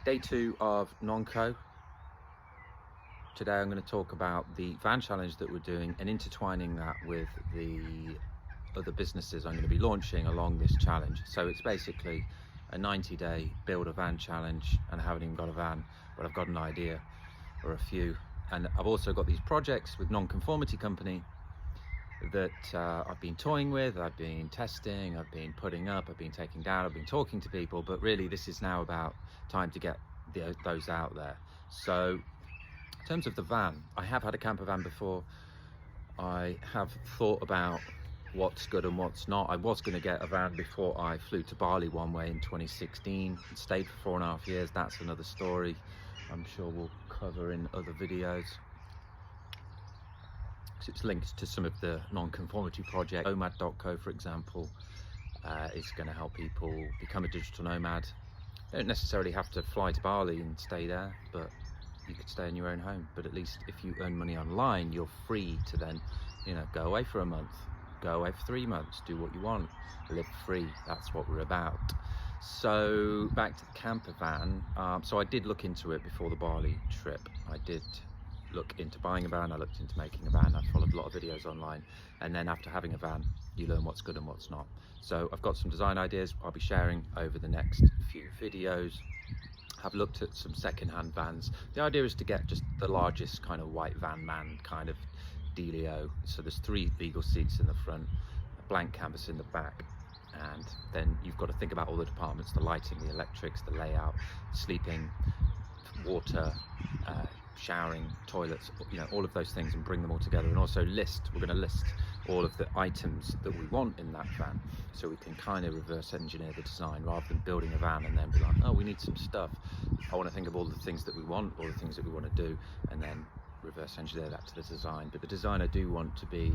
Day 2 of nonco. Today I'm going to talk about the van challenge that we're doing and intertwining that with the other businesses I'm going to be launching along this challenge. So it's basically a 90-day build a van challenge, and I haven't even got a van, but I've got an idea or a few. And I've also got these projects with non-conformity company that I've been toying with, I've been testing, I've been putting up, I've been taking down, I've been talking to people, but really this is now about time to get those out there. So in terms of the van, I have had a camper van before. I have thought about what's good and what's not. I was going to get a van before I flew to Bali one way in 2016 and stayed for 4.5 years. That's another story I'm sure we'll cover in other videos. It's linked to some of the non-conformity project. Nomad.co, for example, is going to help people become a digital nomad. You don't necessarily have to fly to Bali and stay there, but you could stay in your own home. But at least if you earn money online, you're free to then, go away for a month, go away for 3 months, do what you want, live free. That's what we're about. So back to the camper van. So I did look into it before the Bali trip. I did look into buying a van, I looked into making a van, I followed a lot of videos online, and then after having a van you learn what's good and what's not. So I've got some design ideas I'll be sharing over the next few videos. I've looked at some second-hand vans. The idea is to get just the largest kind of white van man kind of dealio. So there's 3 legal seats in the front, a blank canvas in the back, and then you've got to think about all the departments, the lighting, the electrics, the layout, sleeping, water, showering, toilets, all of those things, and bring them all together. And also we're going to list all of the items that we want in that van, so we can kind of reverse engineer the design rather than building a van and then be like, oh, we need some stuff. I want to think of all the things that we want, all the things that we want to do, and then reverse engineer that to the design. But the design I do want to be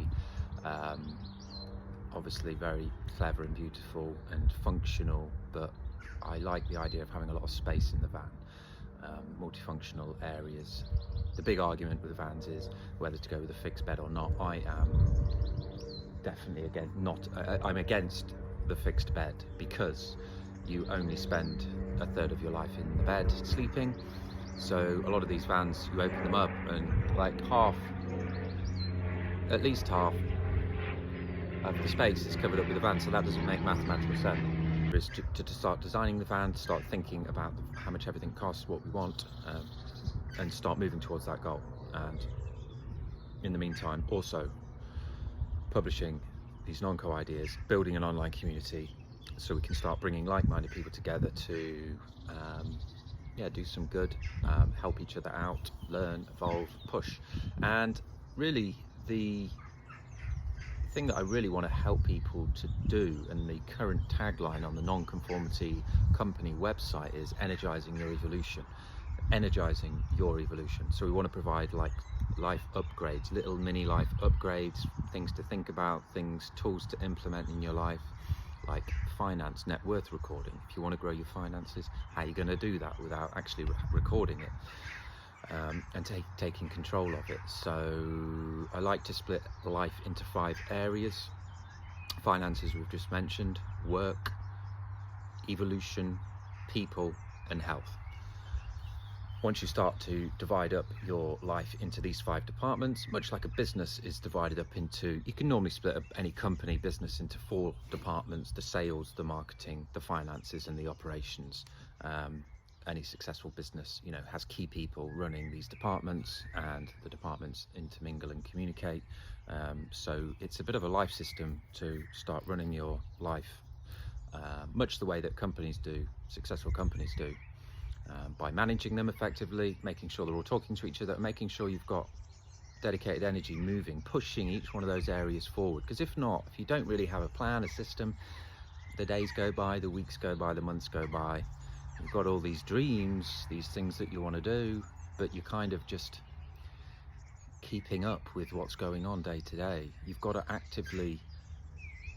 obviously very clever and beautiful and functional, but I like the idea of having a lot of space in the van. Multifunctional areas. The big argument with vans is whether to go with a fixed bed or not. I am definitely I'm against the fixed bed, because you only spend 1/3 of your life in the bed sleeping. So a lot of these vans, you open them up and like at least half of the space is covered up with a van, so that doesn't make mathematical sense. Is to start designing the van, to start thinking about how much everything costs, what we want, and start moving towards that goal. And in the meantime, also publishing these nonco ideas, building an online community, so we can start bringing like-minded people together to do some good, help each other out, learn, evolve, push. And really the thing that I really want to help people to do, and the current tagline on the non-conformity company website is energizing your evolution. Energizing your evolution. So we want to provide like life upgrades, little mini life upgrades, things to think about, tools to implement in your life, like finance, net worth recording. If you want to grow your finances, how are you going to do that without actually recording it? And taking control of it. So I like to split life into 5 areas. Finances, we've just mentioned, work, evolution, people, and health. Once you start to divide up your life into these 5 departments, much like a business is divided up into, you can normally split up any company business into 4 departments: the sales, the marketing, the finances, and the operations. Any successful business, has key people running these departments, and the departments intermingle and communicate. So it's a bit of a life system to start running your life, much the way that companies do, successful companies do, by managing them effectively, making sure they're all talking to each other, making sure you've got dedicated energy moving, pushing each one of those areas forward. Because if not, if you don't really have a plan, a system, the days go by, the weeks go by, the months go by. You've got all these dreams, these things that you want to do, but you're kind of just keeping up with what's going on day to day. You've got to actively,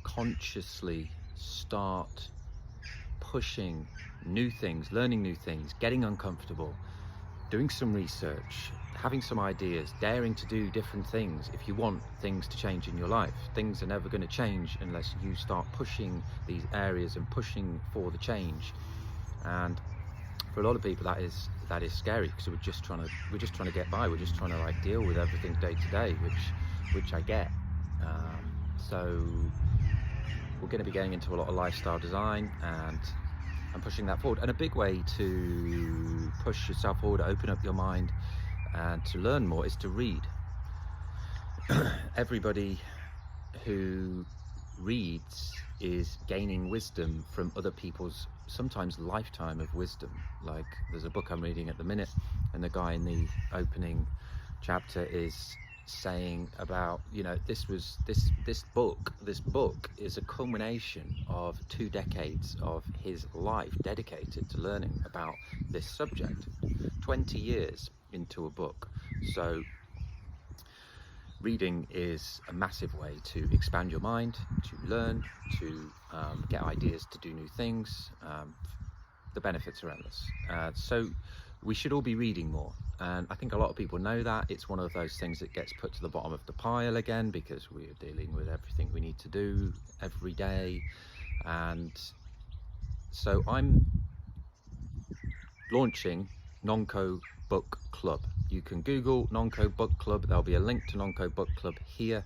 consciously start pushing new things, learning new things, getting uncomfortable, doing some research, having some ideas, daring to do different things if you want things to change in your life. Things are never going to change unless you start pushing these areas and pushing for the change. And for a lot of people that is scary, because we're just trying to get by. We're just trying to like deal with everything day to day, which I get. So we're going to be getting into a lot of lifestyle design and pushing that forward. And a big way to push yourself forward, open up your mind, and to learn more is to read. Everybody who reads is gaining wisdom from other people's sometimes lifetime of wisdom. Like there's a book I'm reading at the minute, and the guy in the opening chapter is saying about, you know, this book is a culmination of 2 decades of his life dedicated to learning about this subject. 20 years into a book. So reading is a massive way to expand your mind, to learn, to get ideas to do new things. The benefits are endless. So we should all be reading more. And I think a lot of people know that. It's one of those things that gets put to the bottom of the pile again, because we're dealing with everything we need to do every day. And so I'm launching Nonco Book Club. You can Google Nonco Book Club. There'll be a link to Nonco Book Club here.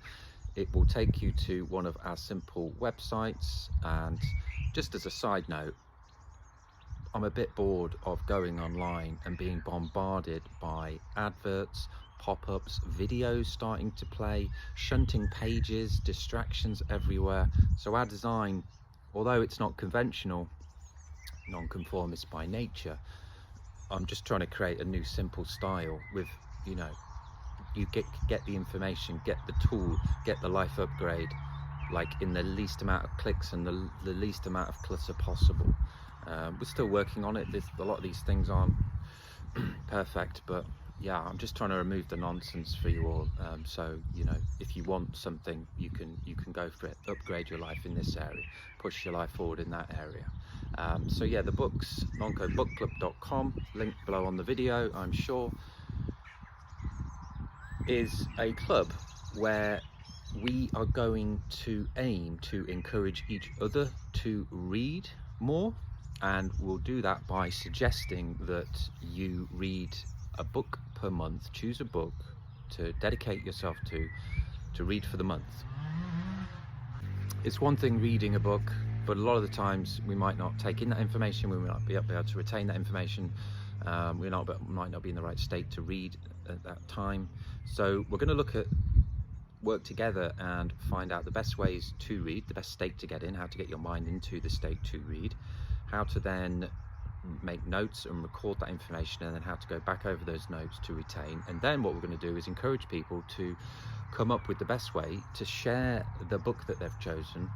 It will take you to one of our simple websites. And just as a side note, I'm a bit bored of going online and being bombarded by adverts, pop-ups, videos starting to play, shunting pages, distractions everywhere. So our design, although it's not conventional, non-conformist by nature, I'm just trying to create a new simple style with, you know, you get the information, get the tool, get the life upgrade, like in the least amount of clicks and the least amount of clutter possible. We're still working on it. A lot of these things aren't perfect, but yeah, I'm just trying to remove the nonsense for you all. So, you know, if you want something, you can go for it. Upgrade your life in this area, push your life forward in that area. So yeah, the books, noncobookclub.com, link below on the video, I'm sure, is a club where we are going to aim to encourage each other to read more. And we'll do that by suggesting that you read a book per month. Choose a book to dedicate yourself to read for the month. It's one thing reading a book, but a lot of the times we might not take in that information, we might not be able to retain that information, we might not be in the right state to read at that time. So we're going to work together and find out the best ways to read, the best state to get in, how to get your mind into the state to read, how to then make notes and record that information, and then how to go back over those notes to retain. And then what we're going to do is encourage people to come up with the best way to share the book that they've chosen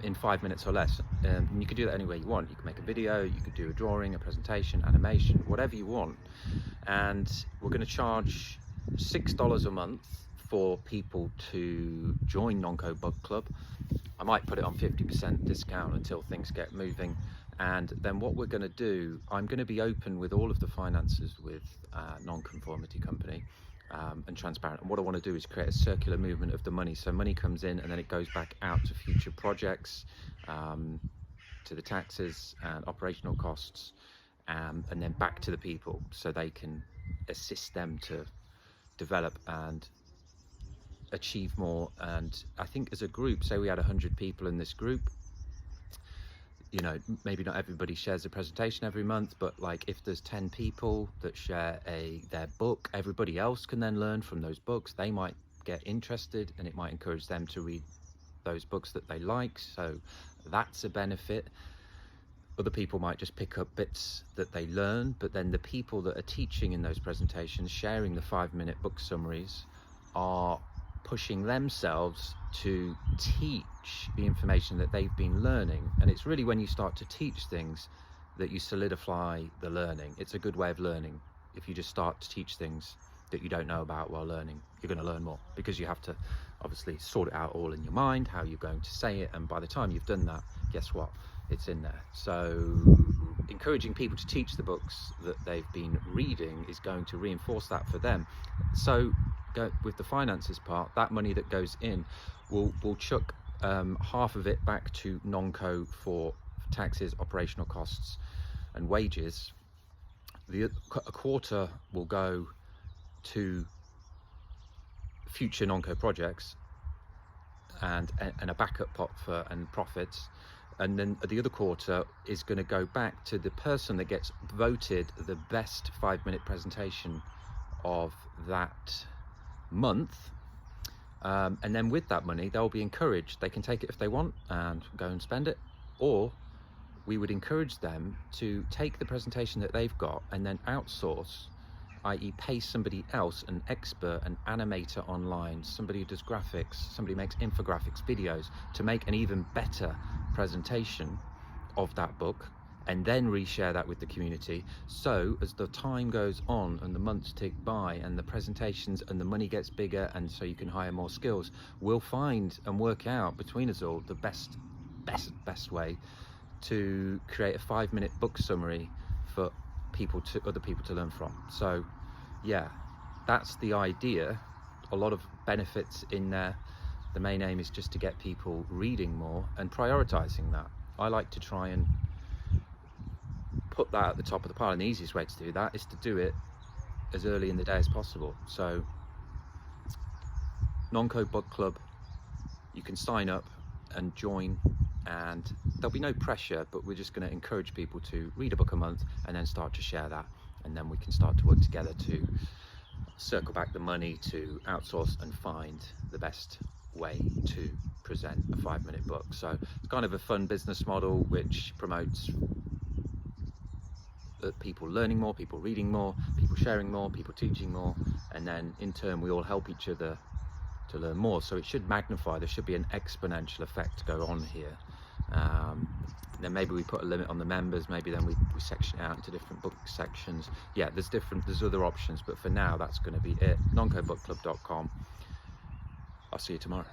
in 5 minutes or less. And you can do that any way you want. You can make a video, you could do a drawing, a presentation, animation, whatever you want. And we're going to charge $6 a month for people to join Nonco Book Club. I might put it on 50% discount until things get moving. And then what we're going to do, I'm going to be open with all of the finances with non-conformity company and transparent. And what I want to do is create a circular movement of the money. So money comes in and then it goes back out to future projects, to the taxes and operational costs, and then back to the people so they can assist them to develop and achieve more. And I think as a group, say we had 100 people in this group, you know, maybe not everybody shares a presentation every month, but like if there's 10 people that share their book, everybody else can then learn from those books. They might get interested and it might encourage them to read those books that they like. So that's a benefit. Other people might just pick up bits that they learn, but then the people that are teaching in those presentations, sharing the 5-minute book summaries, are pushing themselves to teach the information that they've been learning. And it's really when you start to teach things that you solidify the learning. It's a good way of learning. If you just start to teach things that you don't know about while learning, you're going to learn more, because you have to obviously sort it out all in your mind, how you're going to say it, and by the time you've done that, guess what, it's in there. So encouraging people to teach the books that they've been reading is going to reinforce that for them. So with the finances part, that money that goes in, we'll chuck half of it back to Nonco for taxes, operational costs and wages, a quarter will go to future nonco projects and a backup pot for and profits, and then the other quarter is going to go back to the person that gets voted the best 5-minute presentation of that month. And then with that money, they'll be encouraged. They can take it if they want and go and spend it, or we would encourage them to take the presentation that they've got and then outsource, i.e. pay somebody else, an expert, an animator online, somebody who does graphics, somebody who makes infographics, videos, to make an even better presentation of that book, and then reshare that with the community. So as the time goes on and the months tick by and the presentations and the money gets bigger, and so you can hire more skills, we'll find and work out between us all the best way to create a 5-minute book summary for other people to learn from. So yeah, that's the idea. A lot of benefits in there. The main aim is just to get people reading more and prioritizing that. I like to try and put that at the top of the pile, and the easiest way to do that is to do it as early in the day as possible. So Nonco Book Club, you can sign up and join, and there'll be no pressure, but we're just going to encourage people to read a book a month and then start to share that, and then we can start to work together to circle back the money to outsource and find the best way to present a 5-minute book. So it's kind of a fun business model which promotes people learning more, people reading more, people sharing more, people teaching more, and then in turn we all help each other to learn more. So it should magnify, there should be an exponential effect to go on here. Then maybe we put a limit on the members, maybe then we section it out into different book sections. Yeah, there's other options, but for now that's going to be it. noncobookclub.com. I'll see you tomorrow.